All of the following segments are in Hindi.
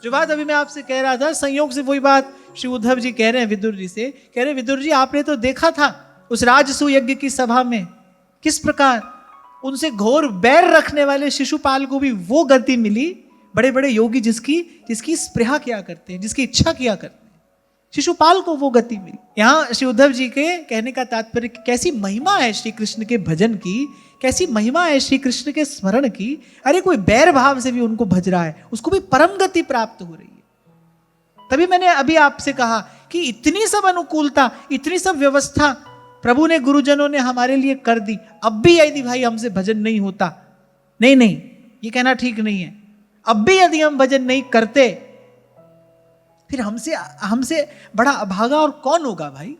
जो बात अभी मैं आपसे कह रहा था, संयोग से वही बात श्री उद्धव जी कह रहे हैं विदुर जी से। कह रहे विदुर जी, आपने तो देखा था उस राजसूय यज्ञ की सभा में किस प्रकार उनसे घोर बैर रखने वाले शिशुपाल को भी वो गति मिली। बड़े बड़े योगी जिसकी स्पृहा किया करते हैं, जिसकी इच्छा किया करते हैं, शिशुपाल को वो गति मिली। यहाँ श्री उद्धव जी के कहने का तात्पर्य कैसी महिमा है श्री कृष्ण के भजन की, कैसी महिमा है श्री कृष्ण के स्मरण की। अरे कोई बैर भाव से भी उनको भज रहा है, उसको भी परम गति प्राप्त हो रही है। तभी मैंने अभी आपसे कहा कि इतनी सब अनुकूलता, इतनी सब व्यवस्था प्रभु ने, गुरुजनों ने हमारे लिए कर दी, अब भी यदि भाई हमसे भजन नहीं होता, नहीं, ये कहना ठीक नहीं है। अब भी यदि हम भजन नहीं करते, फिर हमसे बड़ा अभागा और कौन होगा भाई।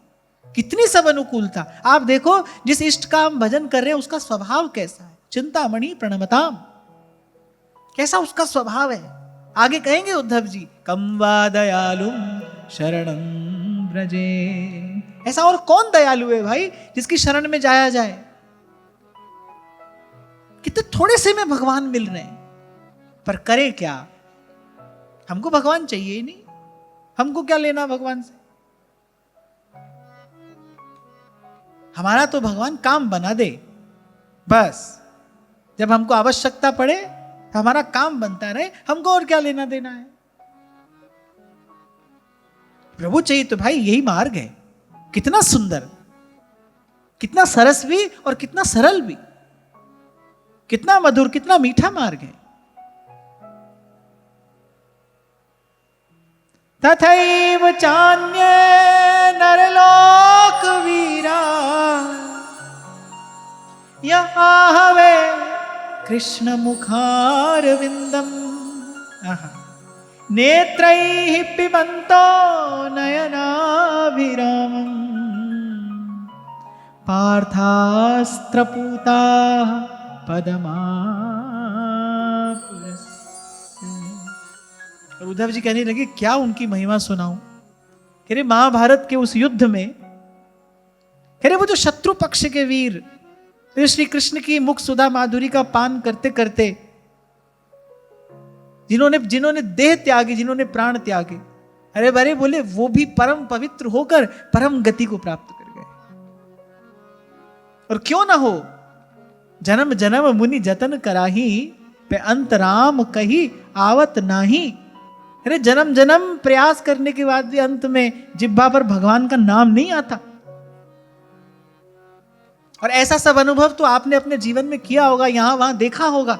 कितनी सब अनुकूलता। आप देखो जिस इष्ट का हम भजन कर रहे हैं उसका स्वभाव कैसा है। चिंतामणि प्रणमताम, कैसा उसका स्वभाव है। आगे कहेंगे उद्धव जी, कम वा दयालुम शरणं व्रजे। ऐसा और कौन दयालु है भाई जिसकी शरण में जाया जाए। कितने थोड़े से में भगवान मिल रहे हैं, पर करें क्या। हमको भगवान चाहिए ही नहीं, हमको क्या लेना भगवान से। हमारा तो भगवान काम बना दे बस। जब हमको आवश्यकता पड़े तो हमारा काम बनता रहे, हमको और क्या लेना देना है। प्रभु चाहिए तो भाई यही मार्ग है। कितना सुंदर, कितना सरस भी और कितना सरल भी, कितना मधुर, कितना मीठा मार्ग है। तथैव चान्ये नरलोक वीरा यहावे कृष्ण मुखारविंदम नेत्रैः पिबन्तो नयनाभिरामम् पार्थास्त्रपूताः पदमापुरस्य। और उद्धव जी कहने लगे क्या उनकी महिमा सुनाऊं। कह रहे महाभारत के उस युद्ध में, कह रहे वो जो शत्रु पक्ष के वीर श्री कृष्ण की मुख सुधा माधुरी का पान करते करते जिन्होंने देह त्यागी, जिन्होंने प्राण त्यागे, अरे बरे बोले वो भी परम पवित्र होकर परम गति को प्राप्त कर गए। और क्यों ना हो, जन्म जन्म मुनि जतन कराही पे अंतराम कही आवत नाही। अरे जन्म जन्म प्रयास करने के बाद भी अंत में जिह्वा पर भगवान का नाम नहीं आता। और ऐसा सब अनुभव तो आपने अपने जीवन में किया होगा, यहां वहां देखा होगा।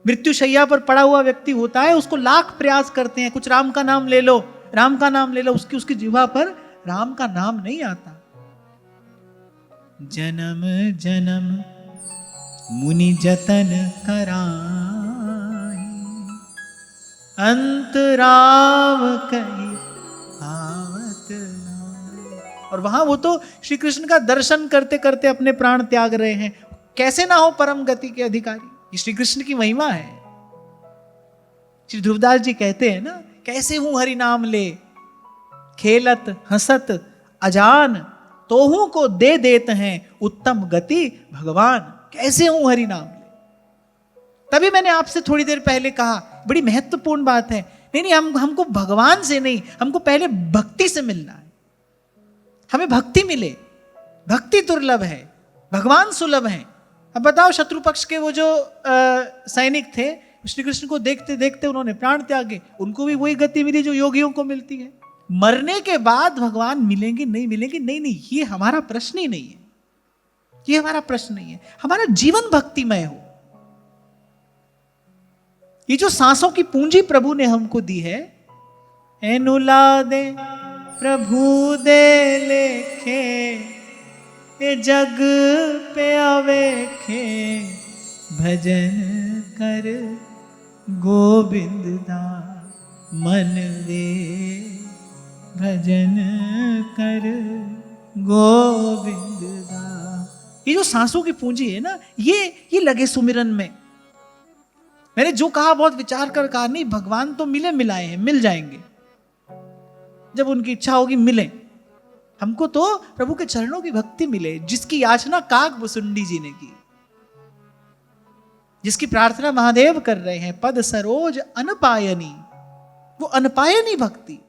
मृत्यु शैया पर पड़ा हुआ व्यक्ति होता है, उसको लाख प्रयास करते हैं, कुछ राम का नाम ले लो, राम का नाम ले लो, उसकी जिह्वा पर राम का नाम नहीं आता। जन्म जन्म मुनि जतन कराई अंत राम कही आवत नाई। और वहां वो तो श्री कृष्ण का दर्शन करते करते अपने प्राण त्याग रहे हैं। कैसे ना हो परम गति के अधिकारी। ये श्री कृष्ण की महिमा है। श्री ध्रुवदास जी कहते हैं ना, कैसे हूं हरि नाम ले खेलत हंसत अजान तोहू को दे देते हैं उत्तम गति भगवान। कैसे हूं हरि नाम ले। तभी मैंने आपसे थोड़ी देर पहले कहा, बड़ी महत्वपूर्ण बात है। नहीं हमको भगवान से नहीं, हमको पहले भक्ति से मिलना है। हमें भक्ति मिले। भक्ति दुर्लभ है, भगवान सुलभ है। अब बताओ शत्रु पक्ष के वो जो सैनिक थे, श्री कृष्ण को देखते देखते उन्होंने प्राण त्यागे, उनको भी वही गति मिली जो योगियों को मिलती है। मरने के बाद भगवान मिलेंगे नहीं मिलेंगे, नहीं, ये हमारा प्रश्न ही नहीं है। ये हमारा प्रश्न नहीं है। हमारा जीवन भक्तिमय हो। ये जो सांसों की पूंजी प्रभु ने हमको दी है, एनुला दे प्रभु दे लेखे ये जग पे आवेखे भजन कर गोविंद दा मन वे भजन कर गोविंद दा। ये जो सांसों की पूंजी है ना, ये लगे सुमिरन में। मैंने जो कहा बहुत विचार कर कहा, नहीं भगवान तो मिले मिलाए हैं, मिल जाएंगे जब उनकी इच्छा होगी मिले। हमको तो प्रभु के चरणों की भक्ति मिले, जिसकी याचना काग वसुंडी जी ने की। जिसकी प्रार्थना महादेव कर रहे हैं, पद सरोज अनपायनी, वो अनपायनी भक्ति।